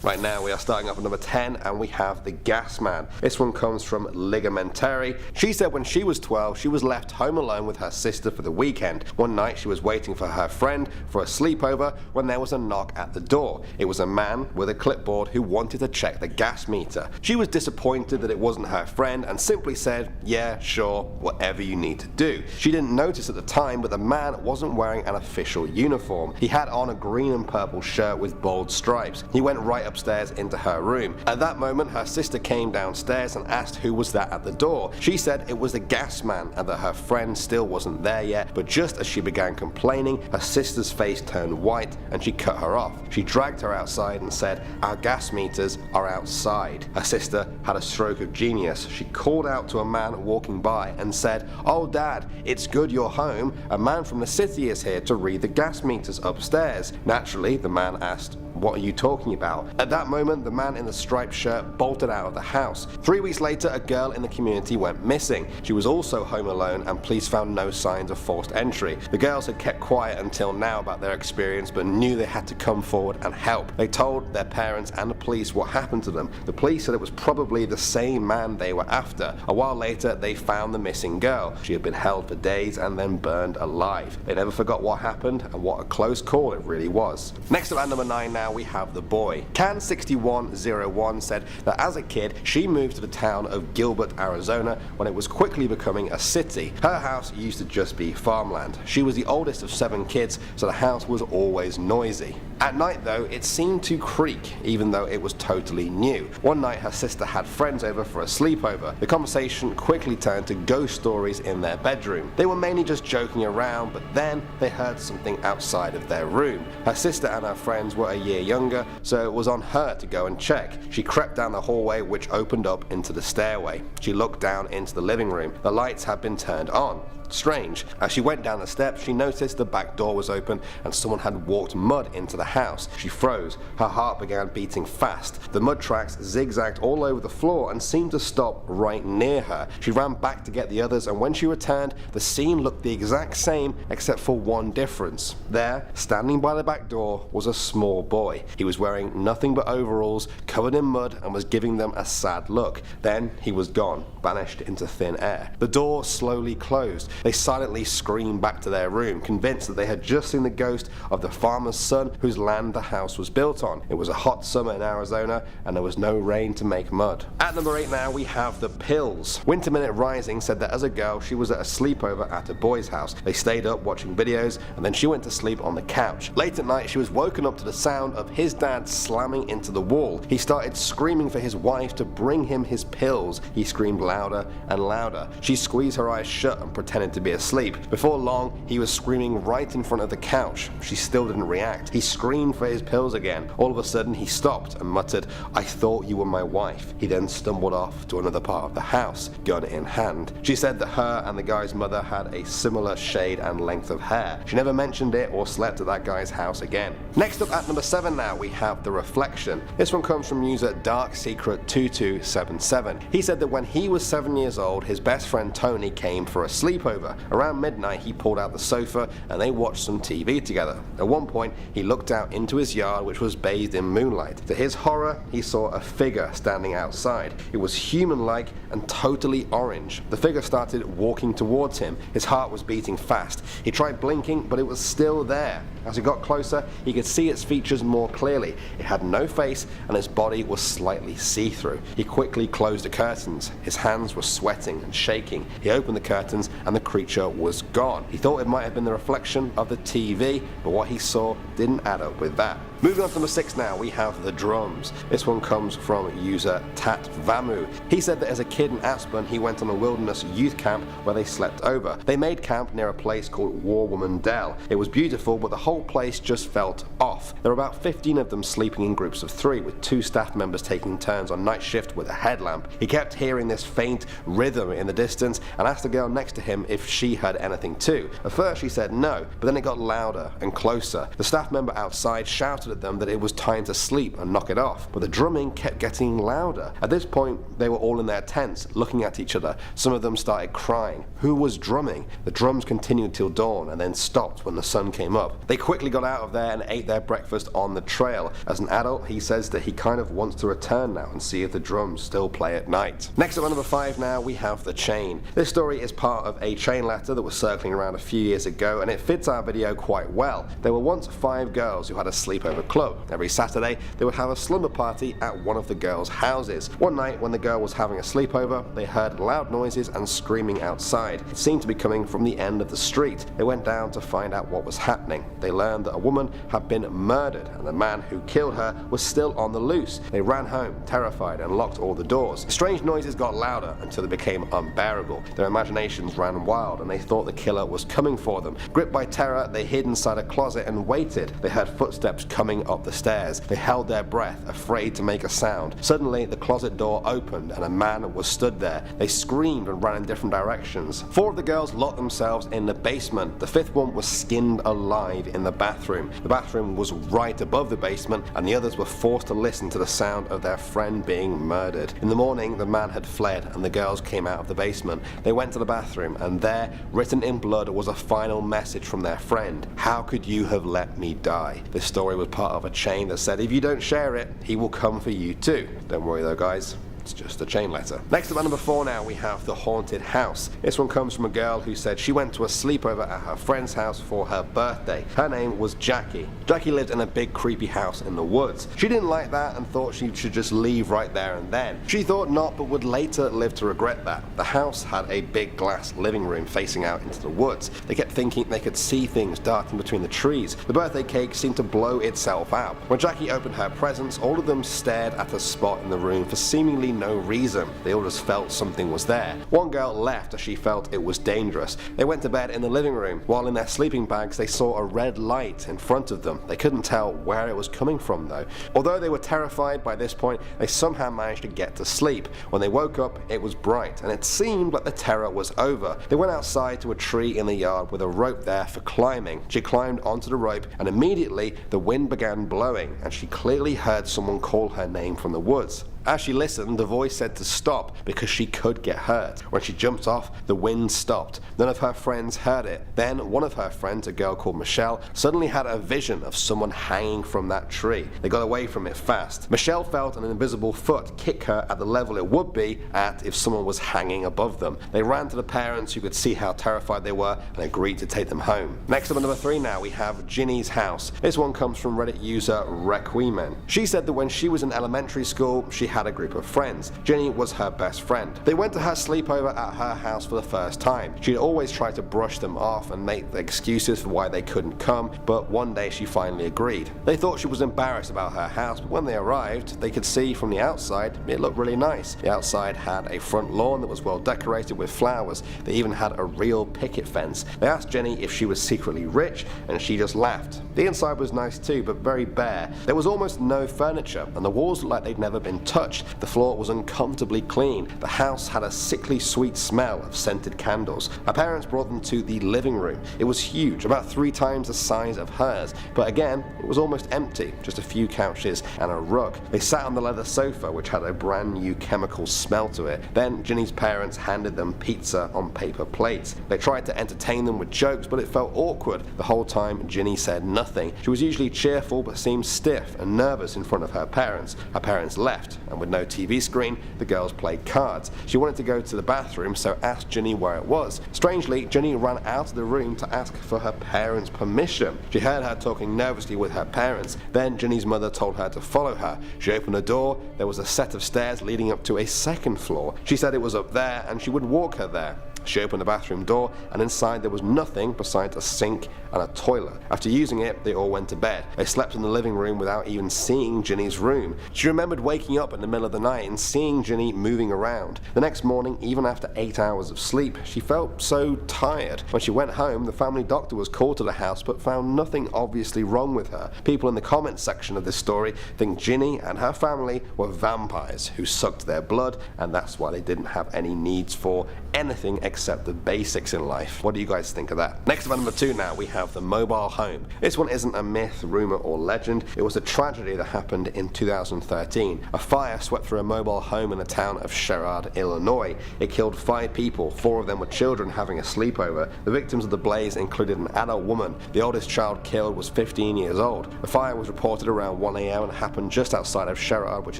Right now we are starting off at number 10 and we have the Gasman. This one comes from Ligamentary. She said when she was 12 she was left home alone with her sister for the weekend. One night she was waiting for her friend for a sleepover when there was a knock at the door. It was a man with a clipboard who wanted to check the gas meter. She was disappointed that it wasn't her friend and simply said, "Yeah, sure, whatever you need to do." She didn't notice at the time, but the man wasn't wearing an official uniform. He had on a green and purple shirt with bold stripes. He went right upstairs into her room. At that moment her sister came downstairs and asked who was that at the door. She said it was the gas man and that her friend still wasn't there yet, but just as she began complaining, her sister's face turned white and she cut her off. She dragged her outside and said, "Our gas meters are outside." Her sister had a stroke of genius. She called out to a man walking by and said, "Oh Dad, it's good you're home. A man from the city is here to read the gas meters upstairs." Naturally, the man asked, "What are you talking about?" At that moment, the man in the striped shirt bolted out of the house. 3 weeks later, a girl in the community went missing. She was also home alone and police found no signs of forced entry. The girls had kept quiet until now about their experience but knew they had to come forward and help. They told their parents and the police what happened to them. The police said it was probably the same man they were after. A while later, they found the missing girl. She had been held for days and then burned alive. They never forgot what happened and what a close call it really was. Next up at number 9 now we have the boy. Can6101 said that as a kid she moved to the town of Gilbert, Arizona when it was quickly becoming a city. Her house used to just be farmland. She was the oldest of 7 kids, so the house was always noisy. At night though, it seemed to creak even though it was totally new. One night her sister had friends over for a sleepover. The conversation quickly turned to ghost stories in their bedroom. They were mainly just joking around, but then they heard something outside of their room. Her sister and her friends were a year younger, so it was on her to go and check. She crept down the hallway which opened up into the stairway. She looked down into the living room. The lights had been turned on. Strange. As she went down the steps, she noticed the back door was open and someone had walked mud into the house. She froze. Her heart began beating fast. The mud tracks zigzagged all over the floor and seemed to stop right near her. She ran back to get the others, and when she returned, the scene looked the exact same except for one difference. There, standing by the back door, was a small boy. He was wearing nothing but overalls, covered in mud, and was giving them a sad look. Then he was gone, vanished into thin air. The door slowly closed. They silently screamed back to their room, convinced that they had just seen the ghost of the farmer's son whose land the house was built on. It was a hot summer in Arizona and there was no rain to make mud. At number 8 now we have the pills. Winter Minute Rising said that as a girl she was at a sleepover at a boy's house. They stayed up watching videos and then she went to sleep on the couch. Late at night she was woken up to the sound of his dad slamming into the wall. He started screaming for his wife to bring him his pills. He screamed louder and louder. She squeezed her eyes shut and pretended to be asleep. Before long, he was screaming right in front of the couch. She still didn't react. He screamed for his pills again. All of a sudden, he stopped and muttered, "I thought you were my wife." He then stumbled off to another part of the house, gun in hand. She said that her and the guy's mother had a similar shade and length of hair. She never mentioned it or slept at that guy's house again. Next up at number 7 now, we have The Reflection. This one comes from user DarkSecret2277. He said that when he was 7 years old, his best friend Tony came for a sleepover. Around midnight he pulled out the sofa and they watched some TV together. At one point he looked out into his yard which was bathed in moonlight. To his horror he saw a figure standing outside. It was human-like and totally orange. The figure started walking towards him. His heart was beating fast. He tried blinking but it was still there. As he got closer he could see its features more clearly. It had no face and its body was slightly see-through. He quickly closed the curtains. His hands were sweating and shaking. He opened the curtains and the creature was gone. He thought it might have been the reflection of the TV, but what he saw didn't add up with that. Moving on to number 6 now, we have the drums. This one comes from user Tatvamu. He said that as a kid in Aspen, he went on a wilderness youth camp where they slept over. They made camp near a place called War Woman Dell. It was beautiful, but the whole place just felt off. There were about 15 of them sleeping in groups of 3, with 2 staff members taking turns on night shift with a headlamp. He kept hearing this faint rhythm in the distance and asked the girl next to him if she heard anything too. At first she said no, but then it got louder and closer. The staff member outside shouted shouted at them that it was time to sleep and knock it off, but the drumming kept getting louder. At this point, they were all in their tents, looking at each other. Some of them started crying. Who was drumming? The drums continued till dawn and then stopped when the sun came up. They quickly got out of there and ate their breakfast on the trail. As an adult, he says that he kind of wants to return now and see if the drums still play at night. Next up at number 5 now, we have the chain. This story is part of a chain letter that was circling around a few years ago, and it fits our video quite well. There were once 5 girls who had a sleepover club. Every Saturday, they would have a slumber party at one of the girls' houses. One night, when the girl was having a sleepover, they heard loud noises and screaming outside. It seemed to be coming from the end of the street. They went down to find out what was happening. They learned that a woman had been murdered, and the man who killed her was still on the loose. They ran home, terrified, and locked all the doors. Strange noises got louder until they became unbearable. Their imaginations ran wild, and they thought the killer was coming for them. Gripped by terror, they hid inside a closet and waited. They heard footsteps coming up the stairs. They held their breath, afraid to make a sound. Suddenly, the closet door opened, and a man was stood there. They screamed and ran in different directions. 4 of the girls locked themselves in the basement. The 5th one was skinned alive in the bathroom. The bathroom was right above the basement, and the others were forced to listen to the sound of their friend being murdered. In the morning, the man had fled, and the girls came out of the basement. They went to the bathroom, and there, written in blood, was a final message from their friend. "How could you have let me die?" This story was part of a chain that said if you don't share it, he will come for you too. Don't worry though, guys. It's just a chain letter. Next up at number 4 now, we have the haunted house. This one comes from a girl who said she went to a sleepover at her friend's house for her birthday. Her name was Jackie. Jackie lived in a big creepy house in the woods. She didn't like that and thought she should just leave right there and then. She thought not, but would later live to regret that. The house had a big glass living room facing out into the woods. They kept thinking they could see things darting between the trees. The birthday cake seemed to blow itself out. When Jackie opened her presents, all of them stared at a spot in the room for seemingly no reason. They all just felt something was there. One girl left as she felt it was dangerous. They went to bed in the living room. While in their sleeping bags, they saw a red light in front of them. They couldn't tell where it was coming from though. Although they were terrified by this point, they somehow managed to get to sleep. When they woke up, it was bright, and it seemed like the terror was over. They went outside to a tree in the yard with a rope there for climbing. She climbed onto the rope, and immediately the wind began blowing, and she clearly heard someone call her name from the woods. As she listened, the voice said to stop because she could get hurt. When she jumped off, the wind stopped. None of her friends heard it. Then one of her friends, a girl called Michelle, suddenly had a vision of someone hanging from that tree. They got away from it fast. Michelle felt an invisible foot kick her at the level it would be at if someone was hanging above them. They ran to the parents, who could see how terrified they were, and agreed to take them home. Next up at number 3 now, we have Jinnys House. This one comes from Reddit user Requimen. She said that when she was in elementary school, she had a group of friends. Jinny was her best friend. They went to her sleepover at her house for the first time. She'd always tried to brush them off and make excuses for why they couldn't come, but one day she finally agreed. They thought she was embarrassed about her house, but when they arrived, they could see from the outside it looked really nice. The outside had a front lawn that was well decorated with flowers. They even had a real picket fence. They asked Jenny if she was secretly rich, and she just laughed. The inside was nice too, but very bare. There was almost no furniture, and the walls looked like they'd never been touched. The floor was uncomfortably clean. The house had a sickly sweet smell of scented candles. Her parents brought them to the living room. It was huge, about 3 times the size of hers, but again, it was almost empty, just a few couches and a rug. They sat on the leather sofa, which had a brand new chemical smell to it. Then Ginny's parents handed them pizza on paper plates. They tried to entertain them with jokes, but it felt awkward. The whole time, Ginny said nothing. She was usually cheerful, but seemed stiff and nervous in front of her parents. Her parents left, and with no TV screen, the girls played cards. She wanted to go to the bathroom, so asked Ginny where it was. Strangely, Ginny ran out of the room to ask for her parents' permission. She heard her talking nervously with her parents. Then Ginny's mother told her to follow her. She opened the door. There was a set of stairs leading up to a second floor. She said it was up there, and she would walk her there. She opened the bathroom door, and inside there was nothing besides a sink and a toilet. After using it, they all went to bed. They slept in the living room without even seeing Ginny's room. She remembered waking up in the middle of the night and seeing Ginny moving around. The next morning, even after 8 hours of sleep, she felt so tired. When she went home, the family doctor was called to the house but found nothing obviously wrong with her. People in the comments section of this story think Ginny and her family were vampires who sucked their blood, and that's why they didn't have any needs for anything except accept the basics in life. What do you guys think of that? Next up at number 2 now, we have the mobile home. This one isn't a myth, rumor or legend. It was a tragedy that happened in 2013. A fire swept through a mobile home in the town of Sherrard, Illinois. It killed 5 people, 4 of them were children having a sleepover. The victims of the blaze included an adult woman. The oldest child killed was 15 years old. The fire was reported around 1 a.m. and happened just outside of Sherrard, which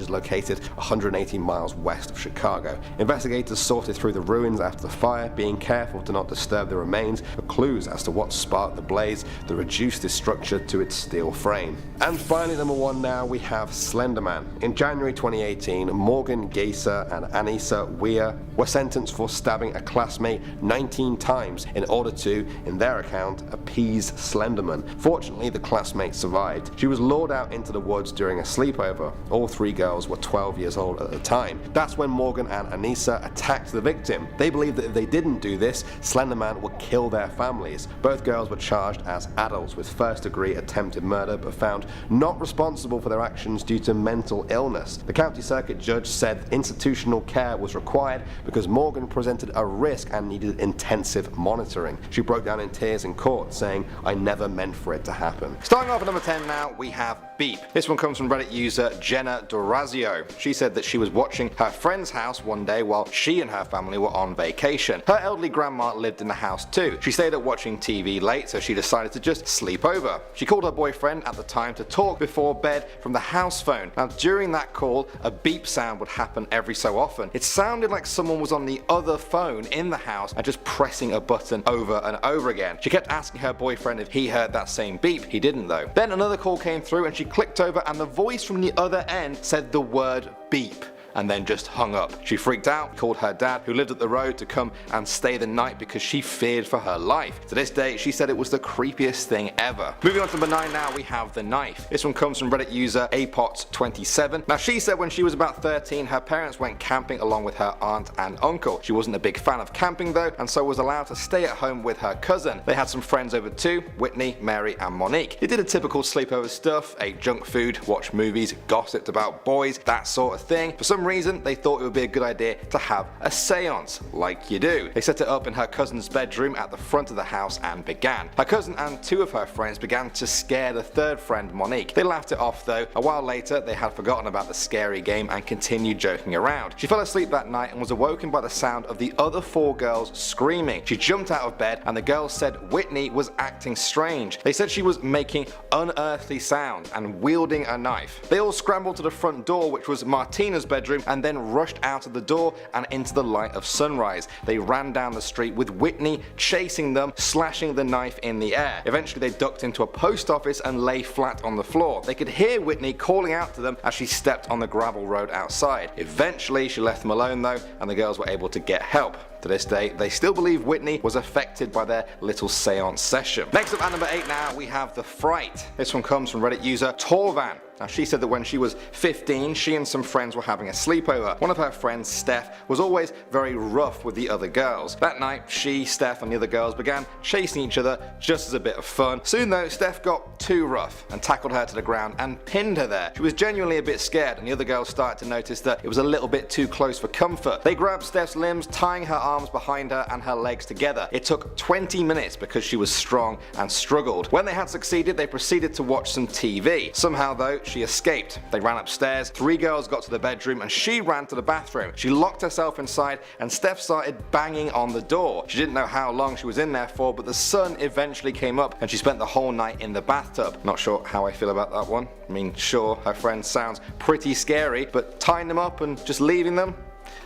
is located 180 miles west of Chicago. Investigators sorted through the ruins after the fire, being careful to not disturb the remains for clues as to what sparked the blaze that reduced the structure to its steel frame. And finally, number 1 now, we have Slenderman. In January 2018, Morgan Geyser and Anissa Weir were sentenced for stabbing a classmate 19 times in order to, in their account, appease Slenderman. Fortunately, the classmate survived. She was lured out into the woods during a sleepover. All 3 girls were 12 years old at the time. That's when Morgan and Anissa attacked the victim. They believed that if they didn't do this, Slenderman would kill their families. Both girls were charged as adults with first-degree attempted murder, but found not responsible for their actions due to mental illness. The county circuit judge said institutional care was required because Morgan presented a risk and needed intensive monitoring. She broke down in tears in court, saying, "I never meant for it to happen." Starting off at number 10 now, we have Beep. This one comes from Reddit user Jenna Dorazio. She said that she was watching her friend's house one day while she and her family were on vacation. Her elderly grandma lived in the house too. She stayed up watching TV late, so she decided to just sleep over. She called her boyfriend at the time to talk before bed from the house phone. Now during that call, a beep sound would happen every so often. It sounded like someone was on the other phone in the house and just pressing a button over and over again. She kept asking her boyfriend if he heard that same beep. He didn't though. Then another call came through and she clicked over and the voice from the other end said the word beep, and then just hung up. She freaked out, called her dad, who lived up the road, to come and stay the night because she feared for her life. To this day, she said it was the creepiest thing ever. Moving on to number 9 now, we have the knife. This one comes from Reddit user Apots27. Now she said when she was about 13, her parents went camping along with her aunt and uncle. She wasn't a big fan of camping though, and so was allowed to stay at home with her cousin. They had some friends over too, Whitney, Mary and Monique. They did a typical sleepover stuff, ate junk food, watched movies, gossiped about boys, that sort of thing. For some reason, they thought it would be a good idea to have a seance, like you do. They set it up in her cousin's bedroom at the front of the house and began. Her cousin and 2 of her friends began to scare the 3rd friend, Monique. They laughed it off though. A while later, they had forgotten about the scary game and continued joking around. She fell asleep that night and was awoken by the sound of the other 4 girls screaming. She jumped out of bed and the girls said Whitney was acting strange. They said she was making unearthly sounds and wielding a knife. They all scrambled to the front door, which was Martina's bedroom, and then rushed out of the door and into the light of sunrise. They ran down the street with Whitney chasing them, slashing the knife in the air. Eventually they ducked into a post office and lay flat on the floor. They could hear Whitney calling out to them as she stepped on the gravel road outside. Eventually she left them alone though, and the girls were able to get help. To this day, they still believe Whitney was affected by their little seance session. Next up at number 8 now, we have the Fright. This one comes from Reddit user Torvan. Now she said that when she was 15, she and some friends were having a sleepover. One of her friends, Steph, was always very rough with the other girls. That night, she, Steph and the other girls began chasing each other just as a bit of fun. Soon though, Steph got too rough and tackled her to the ground and pinned her there. She was genuinely a bit scared, and the other girls started to notice that it was a little bit too close for comfort. They grabbed Steph's limbs, tying her arms behind her and her legs together. It took 20 minutes because she was strong and struggled. When they had succeeded, they proceeded to watch some TV. Somehow though, she escaped. They ran upstairs, 3 girls got to the bedroom and she ran to the bathroom. She locked herself inside and Steph started banging on the door. She didn't know how long she was in there for, but the sun eventually came up and she spent the whole night in the bathtub. Not sure how I feel about that one. I mean, sure, her friend sounds pretty scary, but tying them up and just leaving them?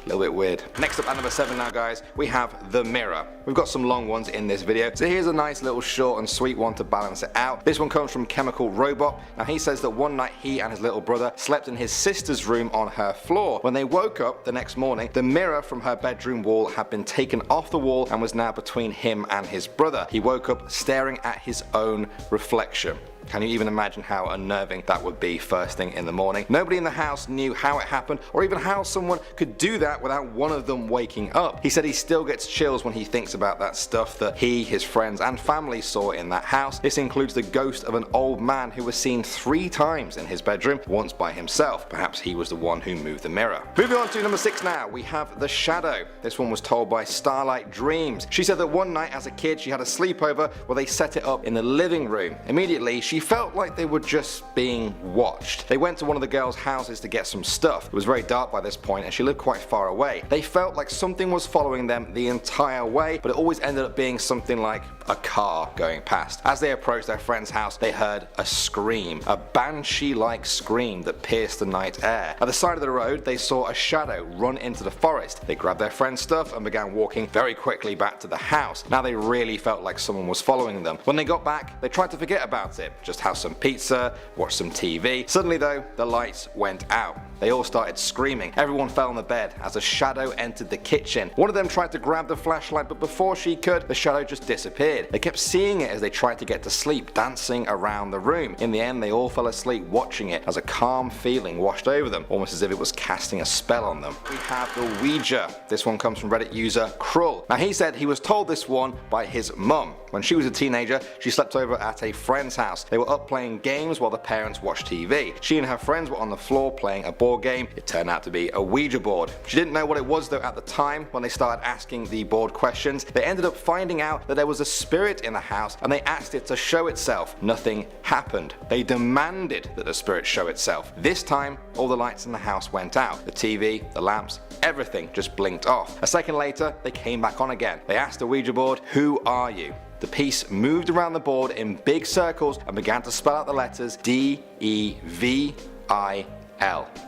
A little bit weird. Next up at number 7 now guys, we have The Mirror. We've got some long ones in this video, so here's a nice little short and sweet one to balance it out. This one comes from Chemical Robot. Now he says that one night he and his little brother slept in his sister's room on her floor. When they woke up the next morning, the mirror from her bedroom wall had been taken off the wall and was now between him and his brother. He woke up staring at his own reflection. Can you even imagine how unnerving that would be first thing in the morning? Nobody in the house knew how it happened or even how someone could do that without one of them waking up. He said he still gets chills when he thinks about that stuff that he, his friends and family saw in that house. This includes the ghost of an old man who was seen 3 times in his bedroom, once by himself. Perhaps he was the one who moved the mirror. Moving on to number 6 now, we have The Shadow. This one was told by Starlight Dreams. She said that one night as a kid she had a sleepover where they set it up in the living room. Immediately she felt like they were just being watched. They went to one of the girls' houses to get some stuff. It was very dark by this point and she lived quite far away. They felt like something was following them the entire way, but it always ended up being something like a car going past. As they approached their friend's house, they heard a scream, a banshee-like scream that pierced the night air. At the side of the road, they saw a shadow run into the forest. They grabbed their friend's stuff and began walking very quickly back to the house. Now they really felt like someone was following them. When they got back, they tried to forget about it, just have some pizza, watch some TV. Suddenly though, the lights went out. They all started screaming. Everyone fell on the bed as a shadow entered the kitchen. One of them tried to grab the flashlight, but before she could, the shadow just disappeared. They kept seeing it as they tried to get to sleep, dancing around the room. In the end, they all fell asleep watching it as a calm feeling washed over them, almost as if it was casting a spell on them. We have the Ouija. This one comes from Reddit user Krull. Now he said he was told this one by his mum. When she was a teenager, she slept over at a friend's house. They were up playing games while the parents watched TV. She and her friends were on the floor playing a board game. It turned out to be a Ouija board. She didn't know what it was though at the time. When they started asking the board questions, they ended up finding out that there was a spirit in the house and they asked it to show itself. Nothing happened. They demanded that the spirit show itself. This time, all the lights in the house went out. The TV, the lamps, everything just blinked off. A second later, they came back on again. They asked the Ouija board, "Who are you?" The piece moved around the board in big circles and began to spell out the letters D-E-V-I-L.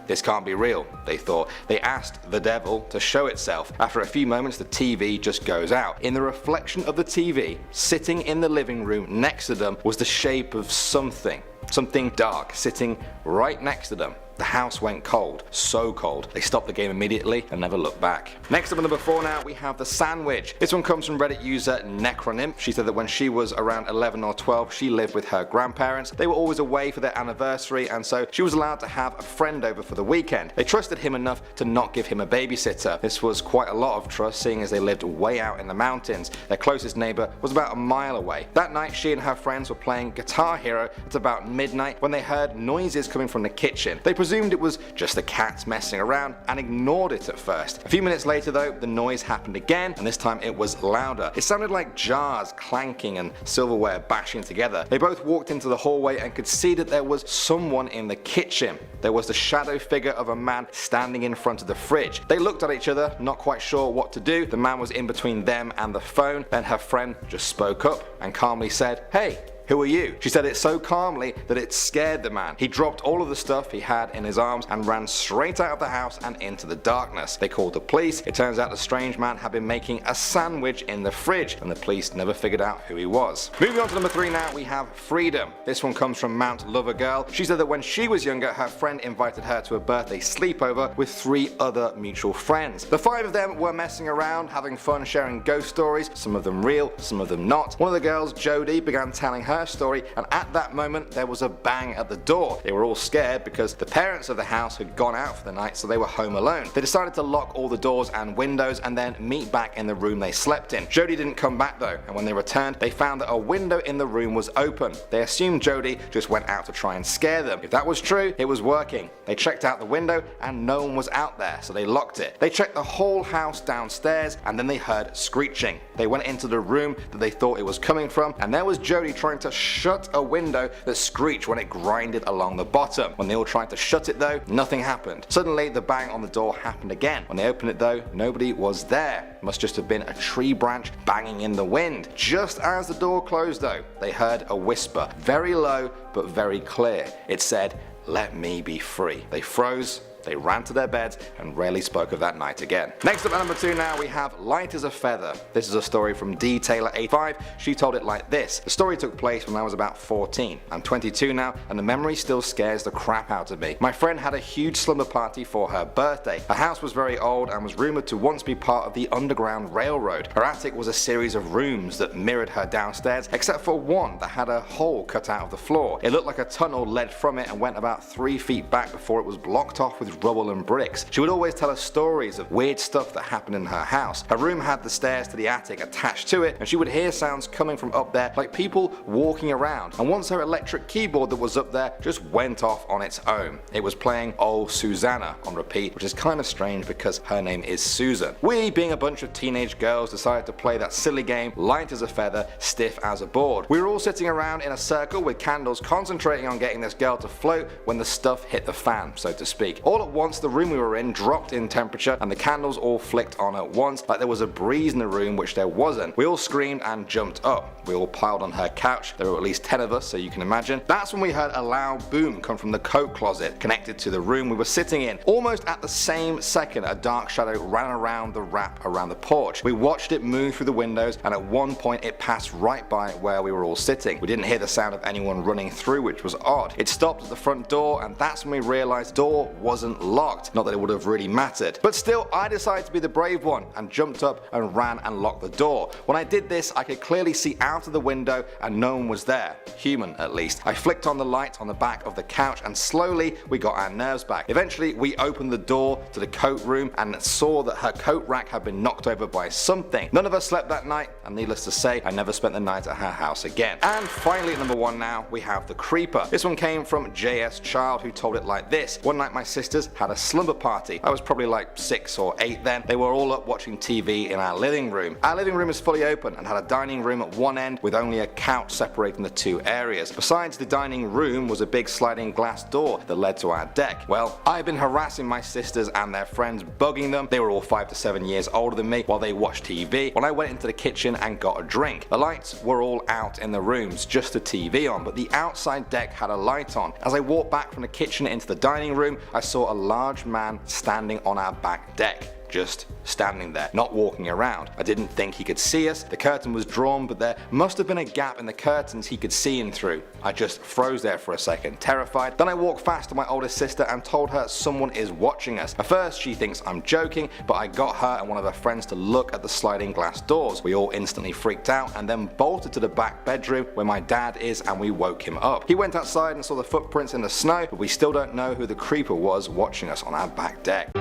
This can't be real, they thought. They asked the devil to show itself. After a few moments, the TV just goes out. In the reflection of the TV, sitting in the living room next to them was the shape of something dark, sitting right next to them. The house went cold, so cold. They stopped the game immediately and never looked back. Next up at number 4 now, we have the sandwich. This one comes from Reddit user Necronym. She said that when she was around 11 or 12, she lived with her grandparents. They were always away for their anniversary and so she was allowed to have a friend over for the weekend. They trusted him enough to not give him a babysitter. This was quite a lot of trust seeing as they lived way out in the mountains. Their closest neighbor was about a mile away. That night she and her friends were playing Guitar Hero at about midnight when they heard noises coming from the kitchen. They presumed it was just the cats messing around and ignored it at first. A few minutes later though, the noise happened again and this time it was louder. It sounded like jars clanking and silverware bashing together. They both walked into the hallway and could see that there was someone in the kitchen. There was the shadow figure of a man standing in front of the fridge. They looked at each other, not quite sure what to do. The man was in between them and the phone. Then her friend just spoke up and calmly said, "Hey, who are you?" She said it so calmly that it scared the man. He dropped all of the stuff he had in his arms and ran straight out of the house and into the darkness. They called the police. It turns out the strange man had been making a sandwich in the fridge and the police never figured out who he was. Moving on to number 3 now, we have Freedom. This one comes from Mount Lover Girl. She said that when she was younger, her friend invited her to a birthday sleepover with 3 other mutual friends. The 5 of them were messing around, having fun, sharing ghost stories, some of them real, some of them not. One of the girls, Jody, began telling her story and at that moment there was a bang at the door. They were all scared because the parents of the house had gone out for the night so they were home alone. They decided to lock all the doors and windows and then meet back in the room they slept in. Jody didn't come back though and when they returned they found that a window in the room was open. They assumed Jody just went out to try and scare them. If that was true, it was working. They checked out the window and no one was out there so they locked it. They checked the whole house downstairs and then they heard screeching. They went into the room that they thought it was coming from and there was Jody trying to shut a window that screeched when it grinded along the bottom. When they all tried to shut it though, nothing happened. Suddenly the bang on the door happened again. When they opened it though, nobody was there. It must just have been a tree branch banging in the wind. Just as the door closed though, they heard a whisper, very low but very clear. It said, "Let me be free." They froze They ran to their beds and rarely spoke of that night again. Next up at number 2 now we have Light as a Feather. This is a story from D Taylor 85. She told it like this. The story took place when I was about 14. I'm 22 now and the memory still scares the crap out of me. My friend had a huge slumber party for her birthday. Her house was very old and was rumoured to once be part of the Underground Railroad. Her attic was a series of rooms that mirrored her downstairs, except for one that had a hole cut out of the floor. It looked like a tunnel led from it and went about 3 feet back before it was blocked off with rubble and bricks. She would always tell us stories of weird stuff that happened in her house. Her room had the stairs to the attic attached to it, and she would hear sounds coming from up there like people walking around, and once her electric keyboard that was up there just went off on its own. It was playing Oh Susanna on repeat, which is kind of strange because her name is Susan. We, being a bunch of teenage girls, decided to play that silly game, light as a feather, stiff as a board. We were all sitting around in a circle with candles concentrating on getting this girl to float when the stuff hit the fan, so to speak. All at once the room we were in dropped in temperature and the candles all flicked on at once like there was a breeze in the room, which there wasn't. We all screamed and jumped up. We all piled on her couch. There were at least 10 of us, so you can imagine. That's when we heard a loud boom come from the coat closet connected to the room we were sitting in. Almost at the same second a dark shadow ran around the wrap around the porch. We watched it move through the windows and at one point it passed right by where we were all sitting. We didn't hear the sound of anyone running through, which was odd. It stopped at the front door and that's when we realised the door wasn't locked. Not that it would have really mattered. But still, I decided to be the brave one and jumped up and ran and locked the door. When I did this, I could clearly see out of the window and no one was there. Human at least. I flicked on the light on the back of the couch and slowly we got our nerves back. Eventually we opened the door to the coat room and saw that her coat rack had been knocked over by something. None of us slept that night and needless to say I never spent the night at her house again. And finally at number 1 now we have the creeper. This one came from JS Child, who told it like this. One night my sisters had a slumber party. I was probably like 6 or 8 then. They were all up watching TV in our living room. Our living room is fully open and had a dining room at one end with only a couch separating the 2 areas. Besides the dining room was a big sliding glass door that led to our deck. Well, I had been harassing my sisters and their friends, bugging them. They were all 5 to 7 years older than me while they watched TV when I went into the kitchen and got a drink. The lights were all out in the rooms, just the TV on, but the outside deck had a light on. As I walked back from the kitchen into the dining room, I saw a large man standing on our back deck. Just standing there, not walking around. I didn't think he could see us. The curtain was drawn, but there must have been a gap in the curtains he could see in through. I just froze there for a second, terrified. Then I walked fast to my oldest sister and told her someone is watching us. At first she thinks I'm joking, but I got her and one of her friends to look at the sliding glass doors. We all instantly freaked out and then bolted to the back bedroom where my dad is and we woke him up. He went outside and saw the footprints in the snow, but we still don't know who the creeper was watching us on our back deck.